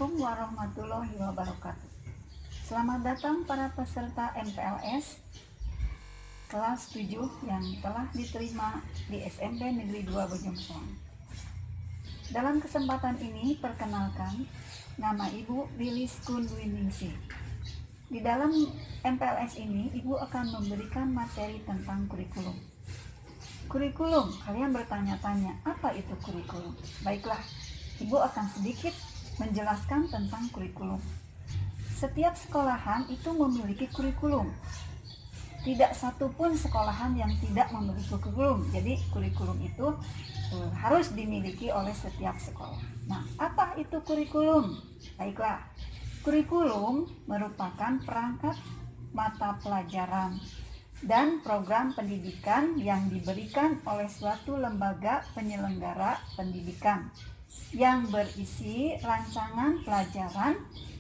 Assalamualaikum warahmatullahi wabarakatuh. Selamat datang para peserta MPLS kelas 7 yang telah diterima di SMP Negeri 2 Bojongsoang. Dalam kesempatan ini perkenalkan, nama Ibu Lilis Kunwiningsih. Di dalam MPLS ini Ibu akan memberikan materi tentang kurikulum. Kurikulum, kalian bertanya-tanya, apa itu kurikulum? Baiklah, Ibu akan sedikit menjelaskan tentang kurikulum. Setiap sekolahan itu memiliki kurikulum. Tidak satupun sekolahan yang tidak memiliki kurikulum. Jadi kurikulum itu harus dimiliki oleh setiap sekolah. Nah, apa itu kurikulum? Baiklah, kurikulum merupakan perangkat mata pelajaran dan program pendidikan yang diberikan oleh suatu lembaga penyelenggara pendidikan yang berisi rancangan pelajaran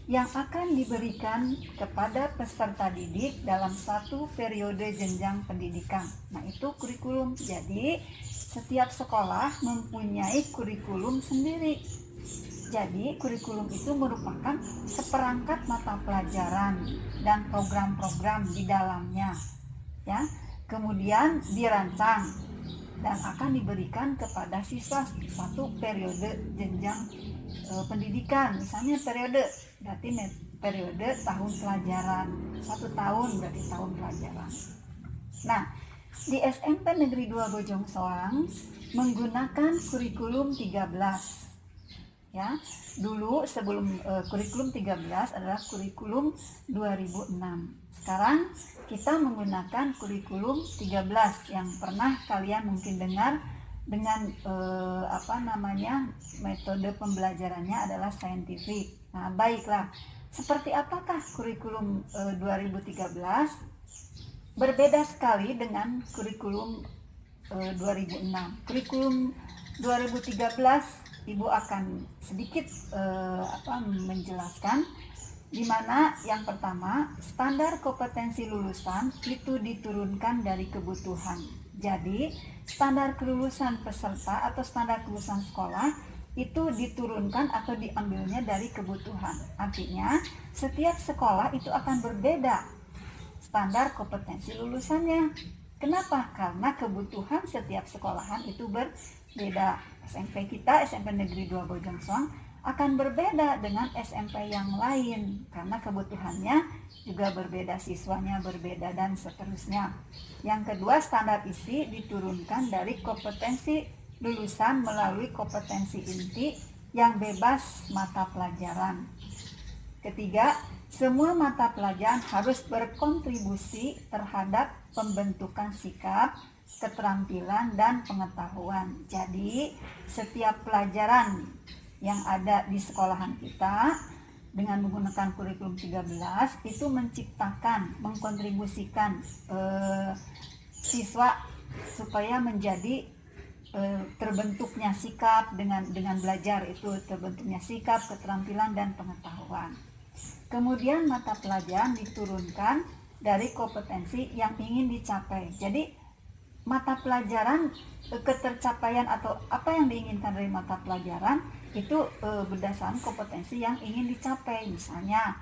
yang akan diberikan kepada peserta didik dalam satu periode jenjang pendidikan. Nah, itu kurikulum. Jadi, setiap sekolah mempunyai kurikulum sendiri. Jadi, kurikulum itu merupakan seperangkat mata pelajaran dan program-program di dalamnya. Ya, kemudian dirancang dan akan diberikan kepada siswa satu periode jenjang pendidikan. Misalnya periode berarti periode tahun pelajaran, 1 tahun berarti tahun pelajaran. Nah, di SMP Negeri 2 Bojongsoang menggunakan kurikulum 13. Ya, dulu sebelum kurikulum 13 adalah kurikulum 2006. Sekarang kita menggunakan kurikulum 13 yang pernah kalian mungkin dengar dengan metode pembelajarannya adalah saintifik. Nah, baiklah, seperti apakah kurikulum 2013? Berbeda sekali dengan kurikulum 2006. Kurikulum 2013 Ibu akan sedikit menjelaskan, di mana yang pertama, standar kompetensi lulusan itu diturunkan dari kebutuhan. Jadi, standar kelulusan peserta atau standar kelulusan sekolah itu diturunkan atau diambilnya dari kebutuhan. Artinya, setiap sekolah itu akan berbeda standar kompetensi lulusannya. Kenapa? Karena kebutuhan setiap sekolahan itu berbeda. SMP kita, SMP Negeri 2 Bojongsoang, akan berbeda dengan SMP yang lain karena kebutuhannya juga berbeda, siswanya berbeda, dan seterusnya. Yang kedua, standar isi diturunkan dari kompetensi lulusan melalui kompetensi inti yang bebas mata pelajaran. Ketiga, semua mata pelajaran harus berkontribusi terhadap pembentukan sikap, keterampilan, dan pengetahuan. Jadi, setiap pelajaran yang ada di sekolahan kita dengan menggunakan kurikulum 13 itu menciptakan, mengkontribusikan siswa supaya menjadi terbentuknya sikap dengan belajar itu terbentuknya sikap, keterampilan, dan pengetahuan. Kemudian mata pelajaran diturunkan dari kompetensi yang ingin dicapai. Jadi mata pelajaran, ketercapaian atau apa yang diinginkan dari mata pelajaran itu berdasarkan kompetensi yang ingin dicapai. Misalnya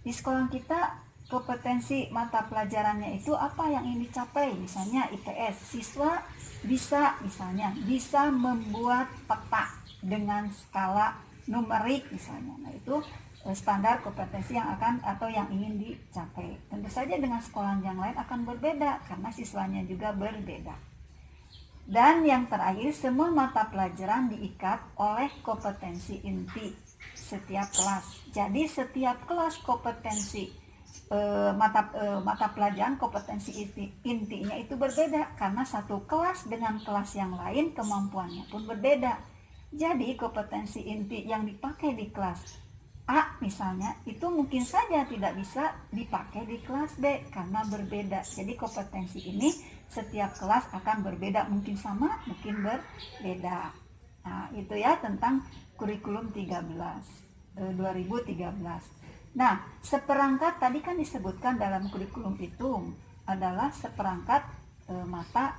di sekolah kita kompetensi mata pelajarannya itu apa yang ingin dicapai. Misalnya IPS, siswa bisa membuat peta dengan skala numerik misalnya. Nah, itu standar kompetensi yang akan atau yang ingin dicapai. Tentu saja dengan sekolah yang lain akan berbeda karena siswanya juga berbeda. Dan yang terakhir, semua mata pelajaran diikat oleh kompetensi inti setiap kelas. Jadi setiap kelas kompetensi mata pelajaran kompetensi intinya itu berbeda karena satu kelas dengan kelas yang lain kemampuannya pun berbeda. Jadi kompetensi inti yang dipakai di kelas A misalnya itu mungkin saja tidak bisa dipakai di kelas B karena berbeda. Jadi kompetensi ini setiap kelas akan berbeda, mungkin sama, mungkin berbeda. Nah, itu ya tentang kurikulum 2013. Nah, seperangkat tadi kan disebutkan dalam kurikulum itu adalah seperangkat mata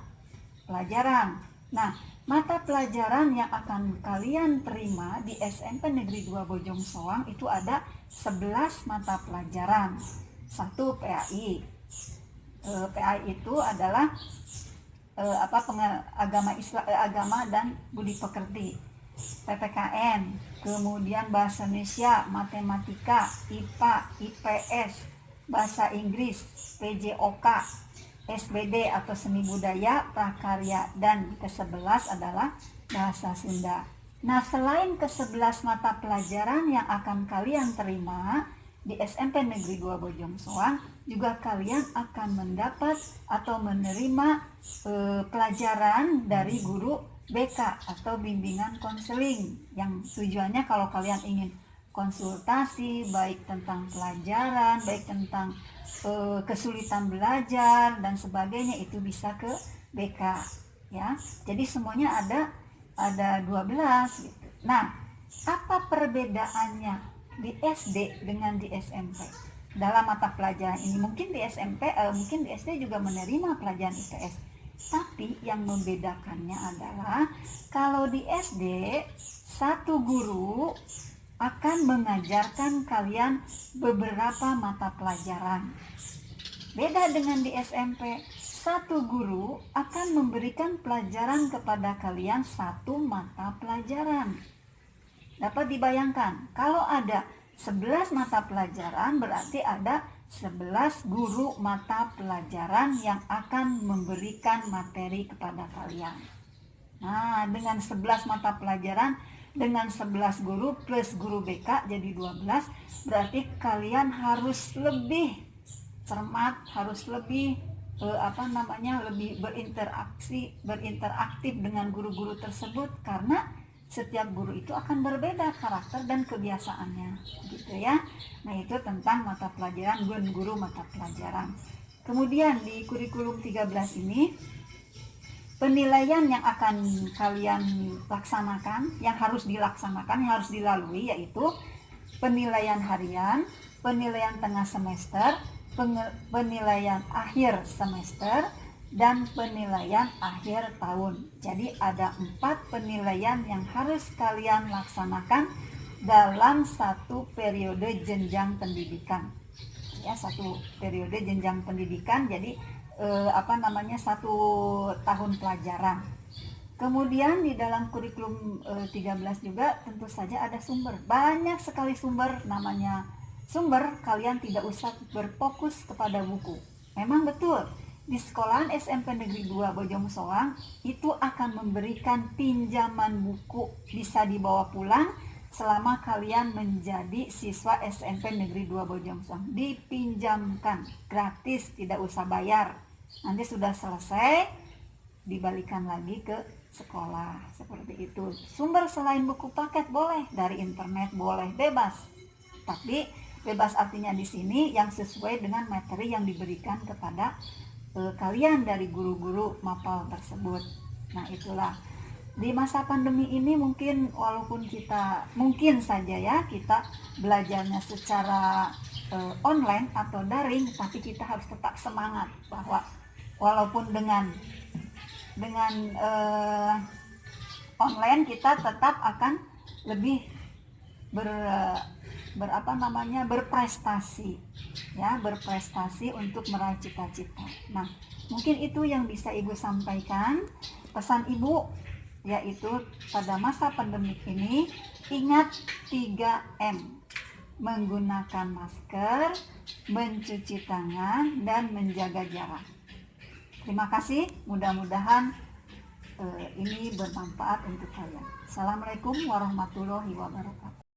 pelajaran. Nah, mata pelajaran yang akan kalian terima di SMP Negeri 2 Bojong Soang itu ada 11 mata pelajaran. 1 PAI. PAI itu adalah agama dan budi pekerti. PPKN, kemudian bahasa Indonesia, matematika, IPA, IPS, bahasa Inggris, PJOK, SBD atau seni budaya, prakarya, dan ke-11 adalah bahasa Sunda. Nah, selain ke-11 mata pelajaran yang akan kalian terima di SMP Negeri 2 Bojong Soang, juga kalian akan mendapat atau menerima pelajaran dari guru BK atau bimbingan konseling, yang tujuannya kalau kalian ingin konsultasi baik tentang pelajaran, baik tentang kesulitan belajar dan sebagainya, itu bisa ke BK ya. Jadi semuanya ada 12 gitu. Nah, apa perbedaannya di SD dengan di SMP dalam mata pelajaran ini? Mungkin di SMP mungkin di SD juga menerima pelajaran IPS, tapi yang membedakannya adalah kalau di SD satu guru akan mengajarkan kalian beberapa mata pelajaran. Beda dengan di SMP, satu guru akan memberikan pelajaran kepada kalian satu mata pelajaran. Dapat dibayangkan, kalau ada 11 mata pelajaran berarti ada 11 guru mata pelajaran yang akan memberikan materi kepada kalian. Nah, dengan 11 mata pelajaran, dengan 11 guru plus guru BK jadi 12, berarti kalian harus lebih cermat, harus lebih lebih berinteraktif dengan guru-guru tersebut, karena setiap guru itu akan berbeda karakter dan kebiasaannya gitu ya. Nah, itu tentang mata pelajaran dan guru mata pelajaran. Kemudian di kurikulum 13 ini penilaian yang akan kalian laksanakan, yang harus dilaksanakan, yang harus dilalui, yaitu penilaian harian, penilaian tengah semester, penilaian akhir semester, dan penilaian akhir tahun. Jadi ada 4 penilaian yang harus kalian laksanakan dalam satu periode jenjang pendidikan. Ya, satu periode jenjang pendidikan, jadi satu tahun pelajaran. Kemudian di dalam kurikulum 13 juga tentu saja ada sumber. Banyak sekali sumber, namanya sumber, kalian tidak usah berfokus kepada buku. Memang betul, di sekolahan SMP Negeri 2 Bojong Soang itu akan memberikan pinjaman buku, bisa dibawa pulang selama kalian menjadi siswa SMP Negeri 2 Bojong Soang. Dipinjamkan, gratis, tidak usah bayar. Nanti sudah selesai dibalikan lagi ke sekolah, seperti itu. Sumber selain buku paket boleh, dari internet boleh, bebas. Tapi bebas artinya di sini yang sesuai dengan materi yang diberikan kepada kalian dari guru-guru MAPAL tersebut. Nah, itulah di masa pandemi ini mungkin walaupun kita mungkin saja ya kita belajarnya secara online atau daring, tapi kita harus tetap semangat bahwa walaupun dengan online kita tetap akan lebih berprestasi ya, berprestasi untuk meraih cita-cita. Nah, mungkin itu yang bisa Ibu sampaikan. Pesan Ibu yaitu pada masa pandemi ini ingat 3M: menggunakan masker, mencuci tangan, dan menjaga jarak. Terima kasih, mudah-mudahan ini bermanfaat untuk kalian. Assalamualaikum warahmatullahi wabarakatuh.